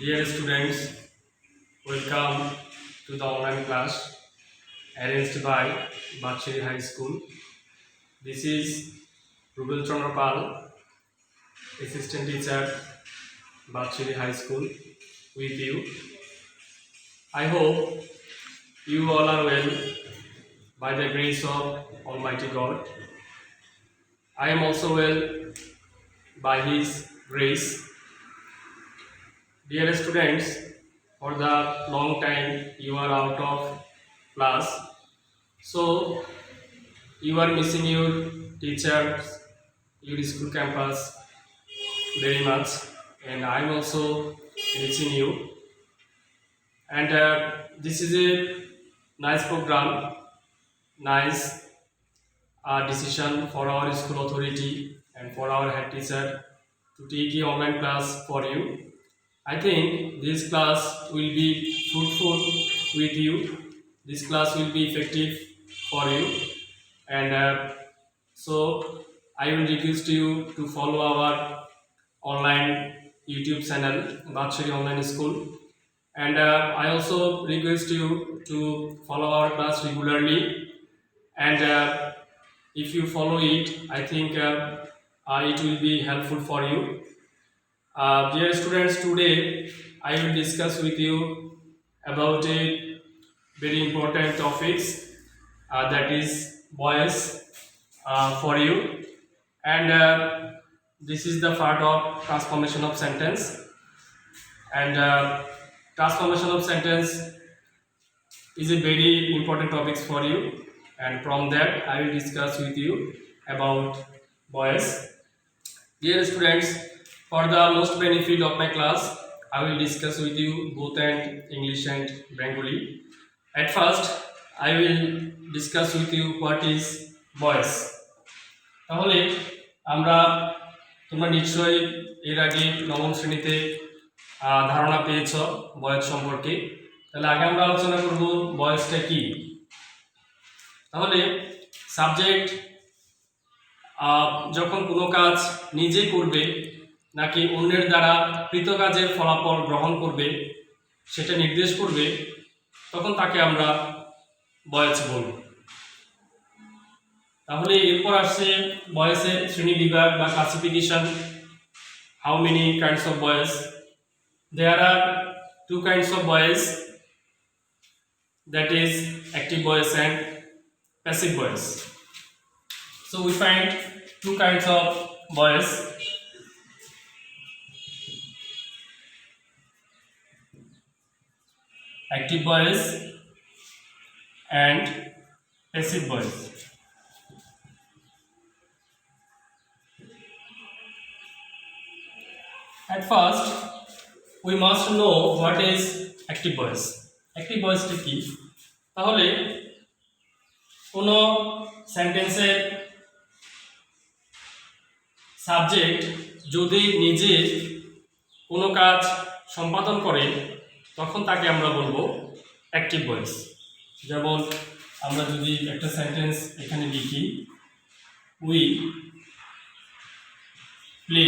Dear students, welcome to the online class arranged by Bakshiri High School. This is Rubel Chandra Pal, Assistant Teacher, Bakshiri High School, with you. I hope you all are well by the grace of Almighty God. I am also well by His grace. Dear students, for the long time you are out of class, so you are missing your teachers, your school campus very much, and I am also missing you. And this is a nice program, nice decision for our school authority and for our head teacher to take the online class for you. I think this class will be fruitful with you. This class will be effective for you, and so I will request you to follow our online YouTube channel, Bakshiri Online School, and I also request you to follow our class regularly. And if you follow it, I think it will be helpful for you. Dear students, today I will discuss with you about a very important topics, that is voice for you, and this is the part of transformation of sentence, and transformation of sentence is a very important topic for you, and from that I will discuss with you about voice. Dear students, for the most benefit of my class, I will discuss with you both and English and Bengali. At first, I will discuss with you what is voice. তাহলে আমরা তোমরা নিশ্চয়ই এর আগে নবম শ্রেণীতে ধারণা পেয়েছ ভয়েস সম্পর্কে। তাহলে আগে আমরা আলোচনা করব ভয়েসটা কি। তাহলে সাবজেক্ট যখন কোনো কাজ নিজে করবে নাকি অন্যের দ্বারা কৃত কাজের ফলাফল গ্রহণ করবে সেটা নির্দেশ করবে, তখন তাকে আমরা ভয়েস বলব। তাহলে এরপর আসছে ভয়েসের শ্রেণী বিভাগ বা classification. How many kinds of voice? There are two kinds of voice, that is active voice and passive voice. So we find two kinds of voice. Active voice and passive voice. At first, we must know what is active voice. Active voice কি? তাহলে কোনো সেন্টেন্সের subject যদি নিজে কোনো কাজ সম্পাদন করে তখন তাকে আমরা বলবো অ্যাক্টিভ ভয়েস। যেমন আমরা যদি একটা সেন্টেন্স এখানে লিখি, we play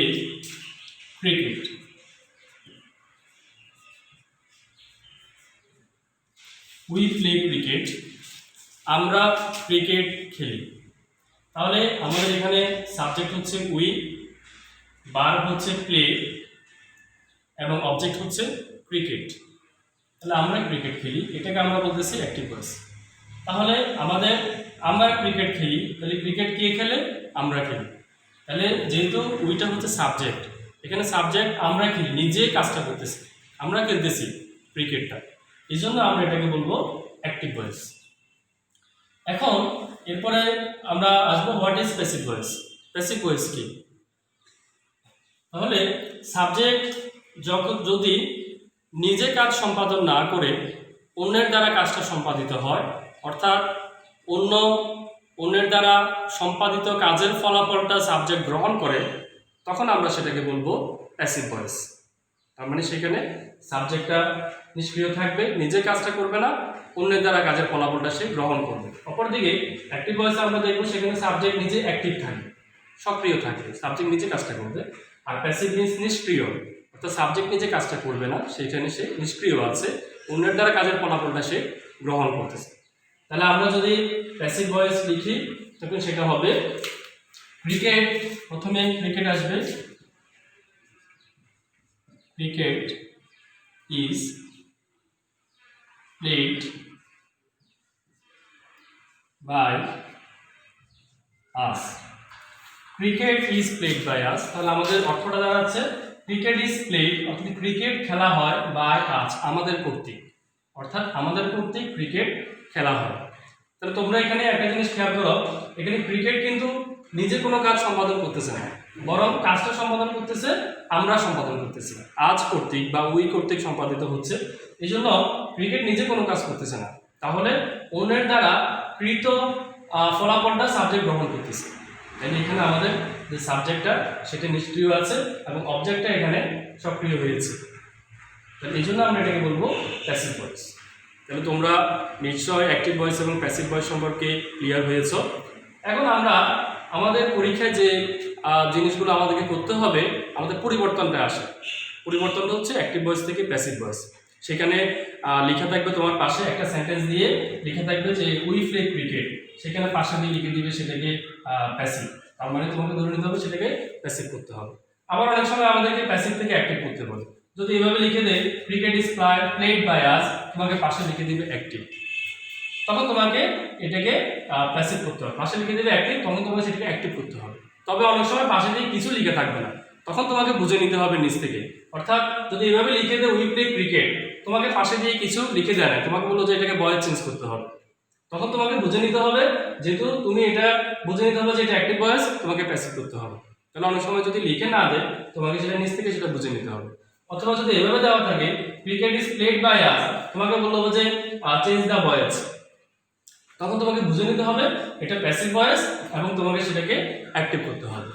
cricket. We play cricket, আমরা ক্রিকেট খেলি। তাহলে আমাদের এখানে সাবজেক্ট হচ্ছে উই, ভার্ব হচ্ছে প্লে এবং অবজেক্ট হচ্ছে ক্রিকেট। তাহলে আমরা ক্রিকেট খেলি, এটাকে আমরা বলতেছি অ্যাক্টিভ ভয়েস। তাহলে আমরা ক্রিকেট খেলি, তাহলে ক্রিকেট কে খেলে? আমরা খেলি। তাহলে যেহেতু উইটা হচ্ছে সাবজেক্ট, এখানে সাবজেক্ট আমরা খেলি, নিজে কাজটা করতেছি, আমরা খেলতেছি ক্রিকেটটা, এই জন্য আমরা এটাকে বলবো অ্যাক্টিভ ভয়েস। এখন এরপরে আমরা আসবো what is passive voice. Passive voice কি? তাহলে সাবজেক্ট যদি নিজে কাজ সম্পাদন না করে অন্যের দ্বারা কাজটা সম্পাদিত হয়, অর্থাৎ অন্যের দ্বারা সম্পাদিত কাজের ফলাফলটা সাবজেক্ট গ্রহণ করে, তখন আমরা সেটাকে বলবো প্যাসিভ ভয়েস। তার মানে সেখানে সাবজেক্টটা নিষ্ক্রিয় থাকবে, নিজে কাজটা করবে না, অন্যের দ্বারা কাজের ফলাফলটা সে গ্রহণ করবে। অপরদিকে অ্যাক্টিভ ভয়েসে আমরা দেখবো সেখানে সাবজেক্ট নিজে অ্যাক্টিভ থাকবে, সক্রিয় থাকবে, সাবজেক্ট নিজে কাজটা করবে। আর প্যাসিভ মিন্স নিষ্ক্রিয়, অর্থাৎ সাবজেক্ট নিজে কাজটা করবে না, সেখানে সে নিষ্ক্রিয় আছে, অন্যের দ্বারা কাজের ফলাফলটা সে গ্রহণ করতেছে। তাহলে আমরা যদি প্যাসিভ ভয়েস লিখি তখন সেটা হবে ক্রিকেট, প্রথমে ক্রিকেট আসবে, cricket is played by us. Cricket is played by us, তাহলে আমাদের অর্থটা দাঁড়াচ্ছে ক্রিকেট ইজ প্লেড, অর্থাৎ ক্রিকেট খেলা হয় বাই আস, আমাদের কর্তৃক, অর্থাৎ আমাদের কর্তৃক ক্রিকেট খেলা হয়। তাহলে তোমরা এখানে একটা জিনিস খেয়াল করো, এখানে ক্রিকেট কিন্তু নিজে কোনো কাজ সম্পাদন করতেছে না, বরং কাজটা সম্পাদন করতেছে আমরা সম্পাদন করতেছি, আজ কর্তৃক বা উই কর্তৃক সম্পাদিত হচ্ছে, এই জন্য ক্রিকেট নিজে কোনো কাজ করতেছে না, তাহলে অন্যের দ্বারা কৃত ফলাফলটা সাবজেক্ট গ্রহণ করতেছে। তাহলে এখানে আমাদের যে সাবজেক্টটা সেটা নিষ্ক্রিয় আছে এবং অবজেক্টটা এখানে সক্রিয় হয়েছে, তাহলে এই জন্য আমরা এটাকে বলবো প্যাসিভ ভয়েস। তাহলে তোমরা নিশ্চয় অ্যাক্টিভ ভয়েস এবং প্যাসিভ ভয়েস সম্পর্কে ক্লিয়ার হয়েছো। এখন আমরা আমাদের পরীক্ষায় যে জিনিসগুলো আমাদেরকে করতে হবে, আমাদের পরিবর্তনটা আসে, পরিবর্তনটা হচ্ছে অ্যাক্টিভ ভয়েস থেকে প্যাসিভ ভয়েস। সেখানে লেখা থাকবে তোমার পাশে একটা সেন্টেন্স দিয়ে লেখা থাকবে যে উই প্লে ক্রিকেট, সেখানে পাশে দিয়ে লিখে দিবে সেটাকে প্যাসিভ, তার মানে তোমাকে ধরে নিতে হবে সেটাকে প্যাসিভ করতে হবে। আবার অনেক সময় আমাদেরকে প্যাসিভ থেকে অ্যাক্টিভ করতে হবে, যদি এইভাবে লিখে দেয় cricket is played by us, তোমাকে পাশে লিখে দিবে অ্যাক্টিভ, তখন তোমাকে এটাকে প্যাসিভ করতে হবে, পাশে লিখে দিবে অ্যাক্টিভ, তখন তোমাকে সেটাকে অ্যাক্টিভ করতে হবে। তবে অনেক সময় পাশে দিয়ে কিছু লিখে থাকবে না, তখন তোমাকে বুঝে নিতে হবে নিচ থেকে, অর্থাৎ যদি এইভাবে লিখে দেয় উই প্লে ক্রিকেট, তোমাকে পাশে দিয়ে কিছু লিখে যায় না, তোমাকে বললো যে এটাকে ভয়েস চেঞ্জ করতে হবে, তখন তোমাকে বুঝে নিতে হবে, যেহেতু তুমি এটা বুঝে নিতে হবে যে এটা অ্যাক্টিভ ভয়েস, তোমাকে প্যাসিভ করতে হবে। তাহলে অনেক সময় যদি লিখে না দেয় তোমাকে সেটা নিচ থেকে সেটা বুঝে নিতে হবে। অথবা যদি এভাবে দেওয়া থাকে cricket is played by us, তোমাকে বললো যে চেঞ্জ দ্য ভয়েস, তখন তোমাকে বুঝে নিতে হবে এটা প্যাসিভ ভয়েস এবং তোমাকে সেটাকে অ্যাক্টিভ করতে হবে,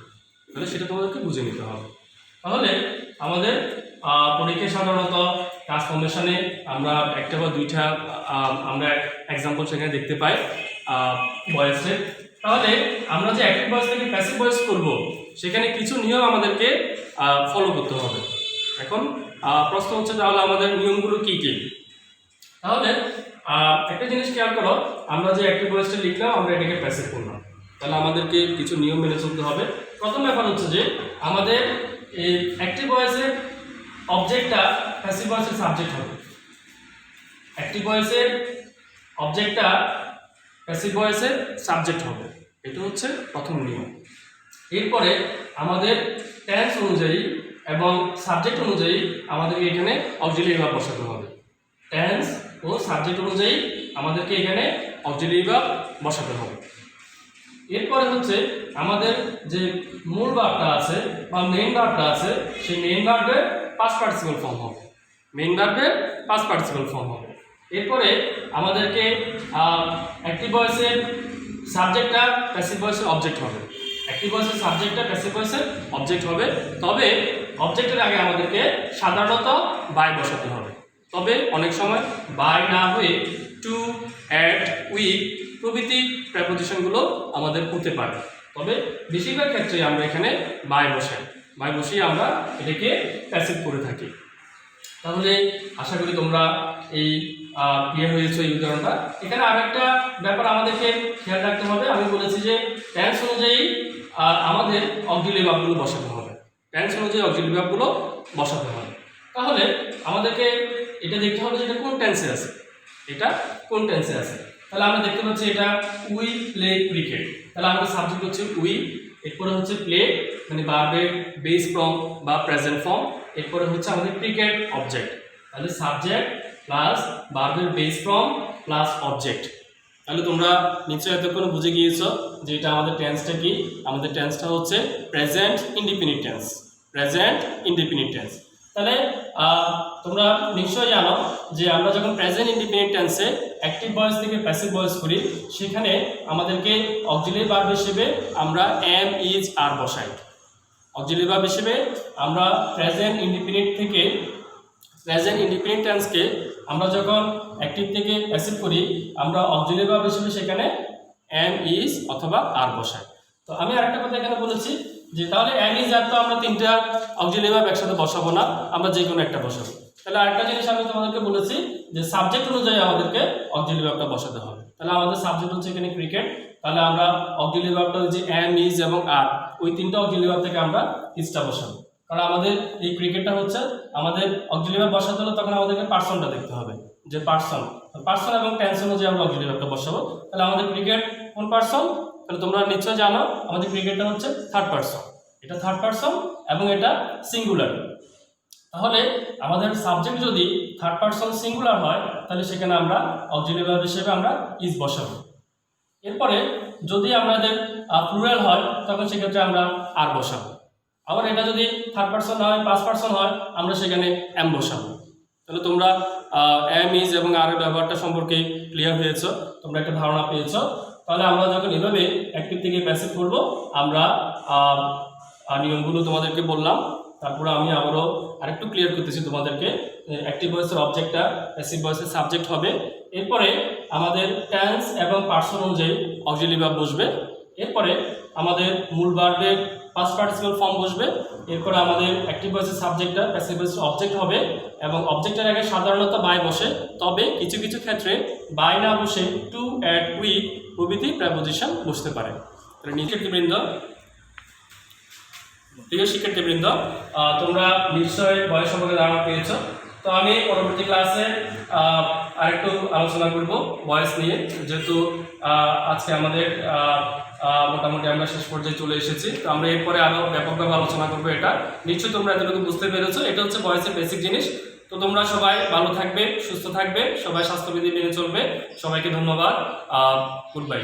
তাহলে সেটা তোমাদেরকে বুঝে নিতে হবে। তাহলে আমাদের পরীক্ষায় সাধারণত ট্রান্সফরমেশনে আমরা একটা বা দুইটা আমরা এক্সাম্পল সেখানে দেখতে পাই ভয়েসের। তাহলে আমরা যে অ্যাক্টিভ ভয়েস থেকে প্যাসিভ ভয়েস করব, সেখানে কিছু নিয়ম আমাদেরকে ফলো করতে হবে। এখন প্রশ্ন হচ্ছে তাহলে আমাদের নিয়মগুলো কি কি? তাহলে একটা জিনিস খেয়াল করো, আমরা যে অ্যাক্টিভ ভয়েসটা লিখলাম আমরা এটাকে প্যাসিভ করলাম, তাহলে আমাদেরকে কিছু নিয়ম মেনে চলতে হবে। প্রথম ব্যাপার হচ্ছে যে আমাদের এই অ্যাক্টিভ ভয়েসের অবজেক্টটা প্যাসিভ ভয়েসের সাবজেক্ট হবে, অ্যাক্টিভ ভয়েসের অবজেক্টটা প্যাসিভ ভয়েসের সাবজেক্ট হবে, এটা হচ্ছে প্রথম নিয়ম। এরপরে আমাদের টেন্স অনুযায়ী এবং সাবজেক্ট অনুযায়ী আমাদেরকে এখানে অক্সিলিয়ারি ভার্ব বসাতে হবে, টেন্স ও সাবজেক্ট অনুযায়ী আমাদেরকে এখানে অক্সিলিয়ারি ভার্ব বসাতে হবে। এরপরে হচ্ছে আমাদের যে মূল ভার্বটা আছে বা মেইন ভার্বটা আছে, সেই মেইন ভার্বের পাস্ট পার্টিসিপল ফর্ম হবে, মেইন ভার্বের পাস্ট পার্টিসিপল ফর্ম হবে। এরপরে আমাদেরকে অ্যাক্টিভ ভয়েসের সাবজেক্টটা প্যাসিভ ভয়েসের অবজেক্ট হবে, অ্যাক্টিভ ভয়েসের সাবজেক্টটা প্যাসিভ ভয়েসের অবজেক্ট হবে, তবে অবজেক্টের আগে আমাদেরকে সাধারণত বাই বসাতে হবে, তবে অনেক সময় বাই না হয়ে টু, অ্যাট, উইথ প্রভৃতি প্রেপোজিশনগুলো আমাদের হতে পারে, তবে বেশিরভাগ ক্ষেত্রে আমরা এখানে বাই বসিয়ে আমরা এটাকে প্যাসিভ করে থাকি। তাহলে আশা করি তোমরা এই ক্লিয়ার হয়েছে এই উদাহরণটা। এখানে আরেকটা ব্যাপার আমাদেরকে খেয়াল রাখতে হবে, আমি বলেছি যে টেন্স অনুযায়ী আমাদের অক্সিলিয়ারি ভার্বগুলো বসাতে হবে, টেন্স অনুযায়ী অক্সিলিয়ারি ভার্বগুলো বসাতে হবে। তাহলে আমাদেরকে এটা দেখতে হবে যে এটা কোন টেন্সে আছে, এটা কোন টেন্সে আছে। তাহলে আমরা দেখতে পাচ্ছি এটা উই প্লে ক্রিকেট, তাহলে আমাদের সাবজেক্ট হচ্ছে উই, এরপরে হচ্ছে প্লে মানে ভার্বের বেস ফর্ম বা প্রেজেন্ট ফর্ম, এরপরে হচ্ছে আমাদের ক্রিকেট অবজেক্ট, তাহলে সাবজেক্ট প্লাস ভার্বের বেস ফর্ম প্লাস অবজেক্ট। তাহলে তোমরা নিশ্চয়ই এতক্ষণ বুঝে গিয়েছো যে এটা আমাদের টেন্সটা কি, আমাদের টেন্সটা হচ্ছে present indefinite tense, present indefinite tense. তাহলে তোমরা নিশ্চয়ই জানো যে আমরা যখন প্রেজেন্ট ইনডিফিনিট টেন্সে অ্যাক্টিভ ভয়েস থেকে প্যাসিভ ভয়েস করি, সেখানে আমাদেরকে অক্সিলিয়ারি ভার্ব হিসেবে আমরা এম, ইজ, আর বসাই। অক্সিলিয়ারি ভার্ব হিসেবে আমরা প্রেজেন্ট ইনডিফিনিট থেকে প্রেজেন্ট ইনডিফিনিট টেন্সকে আমরা যখন অ্যাক্টিভ থেকে প্যাসিভ করি, আমরা অক্সিলিয়ারি ভার্ব হিসেবে সেখানে এম, ইজ অথবা আর বসাই। তো আমি আরেকটা কথা এখানে বলেছি যে তাহলে এম ইজ আর তো আমরা তিনটা অক্সিলারি ভার্ব একসাথে বসাবো না, আমরা যে কোনো একটা বসাবো। তাহলে আরেকটা জিনিস আমি তোমাদেরকে বলেছি যে সাবজেক্ট অনুযায়ী আমাদেরকে অক্সিলারি ভার্বটা বসাতে হবে। তাহলে আমাদের সাবজেক্ট হচ্ছে এখানে ক্রিকেট, তাহলে আমরা অক্সিলারি ভার্বটা যে এম ইজ এবং আর ওই তিনটা অক্সিলারি ভার্ব থেকে আমরা ইজটা বসাবো। কারণ আমাদের এই ক্রিকেটটা হচ্ছে আমাদের অক্সিলারি ভার্ব বসাতে হলে তখন আমাদেরকে পার্সনটা দেখতে হবে, যে পার্সন এবং টেন্স অনুযায়ী আমরা অক্সিলারি ভার্বটা বসাবো। তাহলে আমাদের ক্রিকেট কোন পার্সন? তাহলে তোমরা নিশ্চয় জানো আমাদের ক্রিকেটটা হচ্ছে থার্ড পার্সন, এটা থার্ড পার্সন এবং এটা সিঙ্গুলার। তাহলে আমাদের সাবজেক্ট যদি থার্ড পার্সন সিঙ্গুলার হয় তাহলে সেখানে আমরা অক্সিলারি ভার্ব হিসেবে আমরা ইজ বসাবো। এরপরে যদি আমাদের প্লুরাল হয় তখন সেক্ষেত্রে আমরা আর বসাবো। আবার এটা যদি থার্ড পার্সন না হয় ফার্স্ট পার্সন হয় আমরা সেখানে এম বসাবো। তাহলে তোমরা এম ইজ এবং আর এর ব্যবহারটা সম্পর্কে ক্লিয়ার হয়েছো, তোমরা একটা ধারণা পেয়েছো। তাহলে আমরা যখন এভাবে অ্যাক্টিভ থেকে প্যাসিভ করব আমরা নিয়মগুলো তোমাদেরকে বললাম, তারপরে আমি আবারও আরেকটু ক্লিয়ার করতেছি তোমাদেরকে। অ্যাক্টিভ ভয়েসের অবজেক্টটা প্যাসিভ ভয়েসের সাবজেক্ট হবে, এরপরে আমাদের টেন্স এবং পার্সন অনুযায়ী অক্সিলারি ভার্ব বসবে, এরপরে আমাদের মূল ভার্বের পাস্ট পার্টিসিপল ফর্ম বসবে, এরপরে আমাদের অ্যাক্টিভ ভয়েসের সাবজেক্টটা প্যাসিভ ভয়েসের অবজেক্ট হবে এবং অবজেক্টের আগে সাধারণত বাই বসে, তবে কিছু কিছু ক্ষেত্রে বাই না বসে টু, অ্যাট, উইথ প্রভৃতি প্রেপোজিশন বসতে পারে। তাহলে শিক্ষার্থীবৃন্দ, প্রিয় শিক্ষার্থীবৃন্দ, তোমরা নিশ্চয়ই ভয়েস সম্পর্কে ধারণা পেয়েছো। তো আমি পরবর্তী ক্লাসে আরেকটু আলোচনা করব ভয়েস নিয়ে, যেহেতু আজকে আমাদের মোটামুটি আমরা শেষ পর্যায়ে চলে এসেছি। তো আমরা এরপরে আরও ব্যাপকভাবে আলোচনা করবো। এটা নিশ্চয়ই তোমরা এতটুকু বুঝতে পেরেছো, এটা হচ্ছে ভয়েসের বেসিক জিনিস। তো তোমরা সবাই ভালো থাকবে, সুস্থ থাকবে, সবাই স্বাস্থ্যবিধি মেনে চলবে। সবাইকে ধন্যবাদ, গুড বাই।